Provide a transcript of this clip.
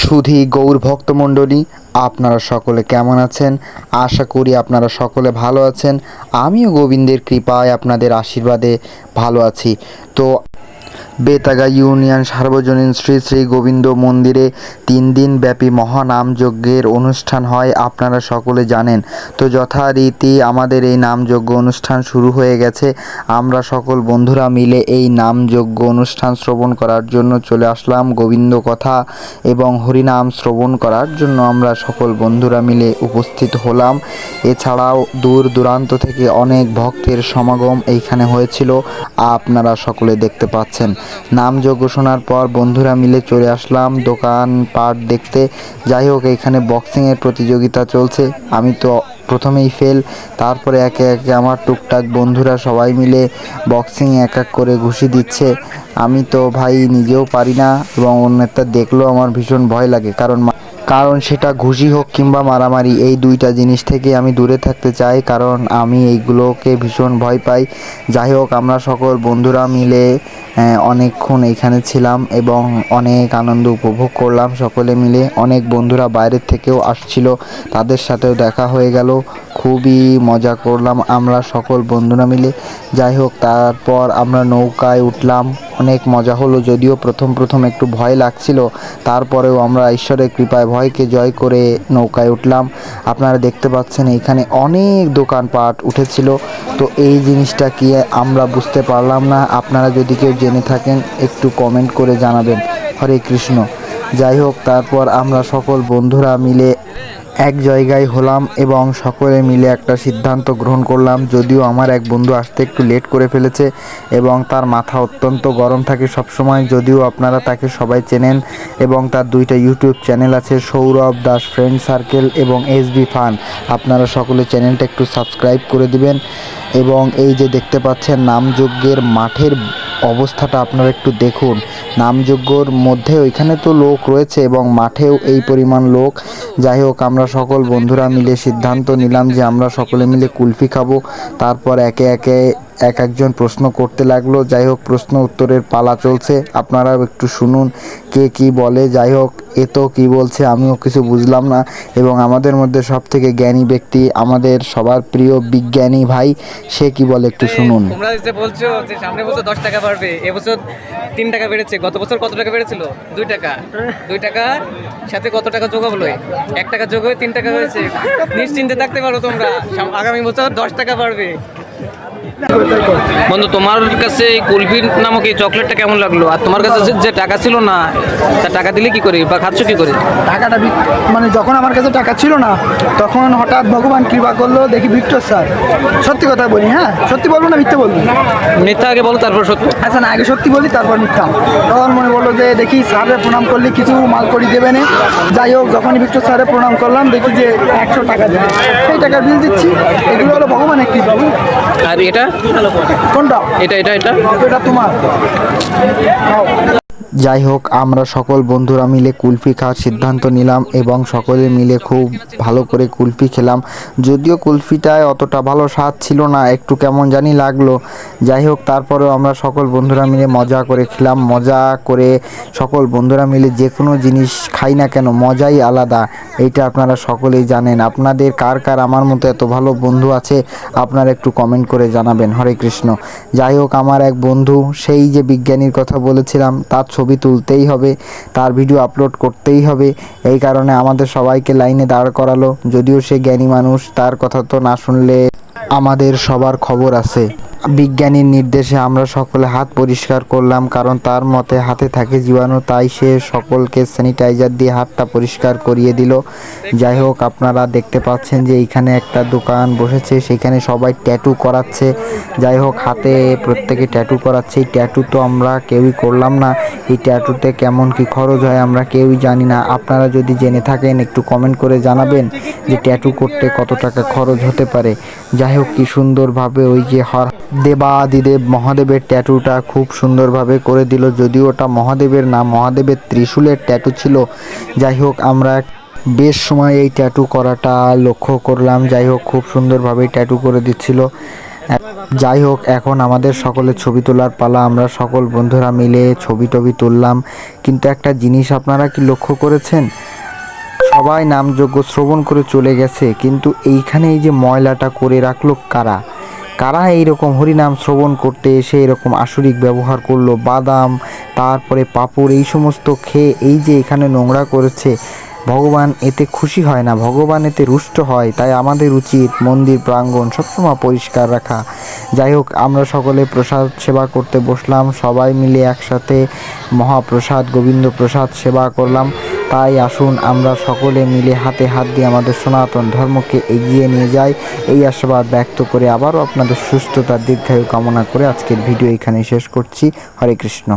সুধী গৌর ভক্তমণ্ডলী, আপনারা সকলে কেমন আছেন? আশা করি আপনারা সকলে ভালো আছেন। আমিও গোবিন্দের কৃপায় আপনাদের আশীর্বাদে ভালো আছি। তো বেতাগা ইউনিয়ন সার্বজনীন শ্রী শ্রী গোবিন্দ মন্দিরে 3 দিন ব্যাপী মহানামযজ্ঞের অনুষ্ঠান হয়, আপনারা সকলে জানেন। তো যথারীতি আমাদের এই নামযজ্ঞ অনুষ্ঠান শুরু হয়ে গেছে। আমরা সকল বন্ধুরা মিলে এই নামযজ্ঞ অনুষ্ঠান শ্রবণ করার জন্য চলে আসলাম। গোবিন্দ কথা এবং হরিনাম শ্রবণ করার জন্য আমরা সকল বন্ধুরা মিলে উপস্থিত হলাম। এছাড়াও দূর দূরান্ত থেকে অনেক ভক্তের সমাগম এইখানে হয়েছিল, আপনারা সকলে দেখতে পাচ্ছেন। নামযজ্ঞ শোনার পর বন্ধুরা মিলে চলে আসলাম দোকানপাট দেখতে। যাই হোক, এখানে বক্সিংয়ের প্রতিযোগিতা চলছে। আমি তো প্রথমেই ফেল, তারপরে একে একে আমার টুকটাক বন্ধুরা সবাই মিলে বক্সিং এক এক করে ঘুষি দিচ্ছে। আমি তো ভাই নিজেও পারি না এবং অন্যটা দেখলেও আমার ভীষণ ভয় লাগে, কারণ সেটা ঘুষি হোক কিংবা মারামারি, এই দুইটা জিনিস থেকে আমি দূরে থাকতে চাই, কারণ আমি এইগুলোকে ভীষণ ভয় পাই। যাই হোক, আমরা সকল বন্ধুরা মিলে অনেকক্ষণ এইখানে ছিলাম এবং অনেক আনন্দ উপভোগ করলাম সকলে মিলে। অনেক বন্ধুরা বাইরের থেকেও আসছিল, তাদের সাথেও দেখা হয়ে গেল। খুবই মজা করলাম আমরা সকল বন্ধুরা মিলে। যাই হোক, তারপর আমরা নৌকায় উঠলাম, অনেক মজা হলো। যদিও প্রথম একটু ভয় লাগছিল, তারপরেও আমরা ঈশ্বরের কৃপায় ভয়কে জয় করে নৌকায় উঠলাম। আপনারা দেখতে পাচ্ছেন এইখানে অনেক দোকানপাট উঠেছিল। তো এই জিনিসটা কি আমরা বুঝতে পারলাম না, আপনারা যদি কেউ জেনে থাকেন একটু কমেন্ট করে জানাবেন। হরে কৃষ্ণ। যাই হোক, তারপর আমরা সকল বন্ধুরা মিলে এক জায়গায় হলাম এবং সকলে মিলে একটা সিদ্ধান্ত গ্রহণ করলাম। যদিও আমার এক বন্ধু আসতে একটু লেট করে ফেলেছে এবং তার মাথা অত্যন্ত গরম থাকে সবসময়, যদিও আপনারা তাকে সবাই চেনেন এবং তার 2টা ইউটিউব চ্যানেল আছে, সৌরভ দাস ফ্রেন্ড সার্কেল এবং এসবি ফান। আপনারা সকলে চ্যানেলটা একটু সাবস্ক্রাইব করে দিবেন। এবং এই যে দেখতে পাচ্ছেন নামযজ্ঞের মাঠের অবস্থাটা আপনারা একটু দেখুন। নামযজ্ঞর মধ্যে ওইখানে তো লোক রয়েছে এবং মাঠেও এই পরিমাণ লোক। যাই হোক, আমরা সকল বন্ধুরা মিলে সিদ্ধান্ত নিলাম যে আমরা সকলে মিলে কুলফি খাবো। তারপর একে একে এক একজন প্রশ্ন করতে লাগলো। যাই হোক, প্রশ্ন উত্তরের পালা চলছে, আপনারাও একটু শুনুন কে কি বলে। যাই হোক, এ তো কী বলছে আমিও কিছু বুঝলাম না। এবং আমাদের মধ্যে সব থেকে জ্ঞানী ব্যক্তি, আমাদের সবার প্রিয় বিজ্ঞানী ভাই, সে কি বলে একটু শুনুন। তোমরা যে বলছো যে সামনের বছর 10 টাকা বাড়বে, এবছর 3 টাকা বেড়েছে। গত বছর কত টাকা বেড়েছিল? 2 টাকা। 2 টাকার সাথে কত টাকা যোগ হলো? 1 টাকা যোগ হয়ে 3 টাকা হয়েছে। নিশ্চিন্তে থাকতে পারো তোমরা, আগামী বছর 10 টাকা বাড়বে। বন্ধু, তোমার কাছে এই কুলফির নামক এই চকলেটটা কেমন লাগলো? আর তোমার কাছে যে টাকা ছিল না, তা টাকা দিলে কি করে বা খাচ্ছ কি করে? টাকাটা মানে যখন আমার কাছে টাকা ছিল না, তখন হঠাৎ ভগবান কৃপা করলো, দেখি ভিক্টর স্যার, সত্যি কথা বলি, হ্যাঁ সত্যি বলবো না মিথ্যে বলবো? মিথ্যা আগে বলো তারপর সত্য। আচ্ছা না, আগে সত্যি বলি তারপর মিথ্যা। তখন মনে বললো যে দেখি স্যারের প্রণাম করলে কিছু মাল করি দেবে না। যাই হোক, যখনই ভিক্টর স্যারের প্রণাম করলাম দেখি যে 100 টাকা দেবে, সেই টাকার বিল দিচ্ছি। এগুলো হলো ভগবানের কৃপা। আর এটা কোনটা? এটা এটা এটা এটা তোমার। যাই হোক, আমরা সকল বন্ধুরা মিলে কুলফি খাওয়ার সিদ্ধান্ত নিলাম এবং সকলে মিলে খুব ভালো করে কুলফি খেলাম। যদিও কুলফিটায় অতটা ভালো স্বাদ ছিল না, একটু কেমন জানি লাগলো। যাই হোক, তারপরেও আমরা সকল বন্ধুরা মিলে মজা করে খেলাম। মজা করে সকল বন্ধুরা মিলে যে কোনো জিনিস খাই না কেন, মজাই আলাদা, এইটা আপনারা সকলেই জানেন। আপনাদের কার কার আমার মতো এত ভালো বন্ধু আছে, আপনারা একটু কমেন্ট করে জানাবেন। হরে কৃষ্ণ। যাই হোক, আমার এক বন্ধু, সেই যে বিজ্ঞানীর কথা বলেছিলাম, তার ছবি তুলতেই হবে, তার ভিডিও আপলোড করতেই হবে, এই কারণে আমাদের সবাইকে লাইনে দাঁড় করালো। যদিও সে জ্ঞানী মানুষ, তার কথা তো না শুনলে আমাদের সবার খবর আছে। বিজ্ঞানীর নির্দেশে আমরা সকলে হাত পরিষ্কার করলাম, কারণ তার মতে হাতে থাকে জীবাণু, তাই সে সকলকে স্যানিটাইজার দিয়ে হাতটা পরিষ্কার করিয়ে দিল। যাই হোক, আপনারা দেখতে পাচ্ছেন যে এইখানে একটা দোকান বসেছে, সেখানে সবাই ট্যাটু করাচ্ছে। যাই হোক, হাতে প্রত্যেকে ট্যাটু করাচ্ছে। এই ট্যাটু তো আমরা কেউই করলাম না, এই ট্যাটুতে কেমন কি খরচ হয় আমরা কেউই জানি না। আপনারা যদি জেনে থাকেন একটু কমেন্ট করে জানাবেন যে ট্যাটু করতে কত টাকা খরচ হতে পারে। যাই হোক, কি সুন্দরভাবে ওই যে দেবাদিদেব মহাদেবের ট্যাটুটা খুব সুন্দরভাবে করে দিল। যদিও ওটা মহাদেবের না, মহাদেবের ত্রিশূলের ট্যাটু ছিল। যাই হোক, আমরা বেশ সময় এই ট্যাটু করাটা লক্ষ্য করলাম। যাই হোক, খুব সুন্দরভাবে ট্যাটু করে দিচ্ছিল। যাই হোক, এখন আমাদের সকলের ছবি তোলার পালা। আমরা সকল বন্ধুরা মিলে ছবি টবি তুললাম, কিন্তু একটা জিনিস আপনারা কি লক্ষ্য করেছেন? সবাই নামযজ্ঞ শ্রবণ করে চলে গেছে, কিন্তু এইখানে এই যে ময়লাটা করে রাখলো কারা? কারা এইরকম হরিনাম শ্রবণ করতে এসে এরকম আসরিক ব্যবহার করলো? বাদাম, তারপরে পাঁপড়, এই সমস্ত খেয়ে এই যে এখানে নোংরা করেছে, ভগবান এতে খুশি হয় না, ভগবান এতে রুষ্ট হয়। তাই আমাদের উচিত মন্দির প্রাঙ্গণ সবসময় পরিষ্কার রাখা। যাই হোক, আমরা সকলে প্রসাদ সেবা করতে বসলাম, সবাই মিলে একসাথে মহাপ্রসাদ গোবিন্দ প্রসাদ সেবা করলাম। তাই আসুন আমরা সকলে মিলে হাতে হাত দিয়ে আমাদের সনাতন ধর্মকে এগিয়ে নিয়ে যাই। এই আশীর্বাদ ব্যক্ত করে আবারও আপনাদের সুস্থতার দীর্ঘায়ু কামনা করে আজকের ভিডিও এখানে শেষ করছি। হরে কৃষ্ণ।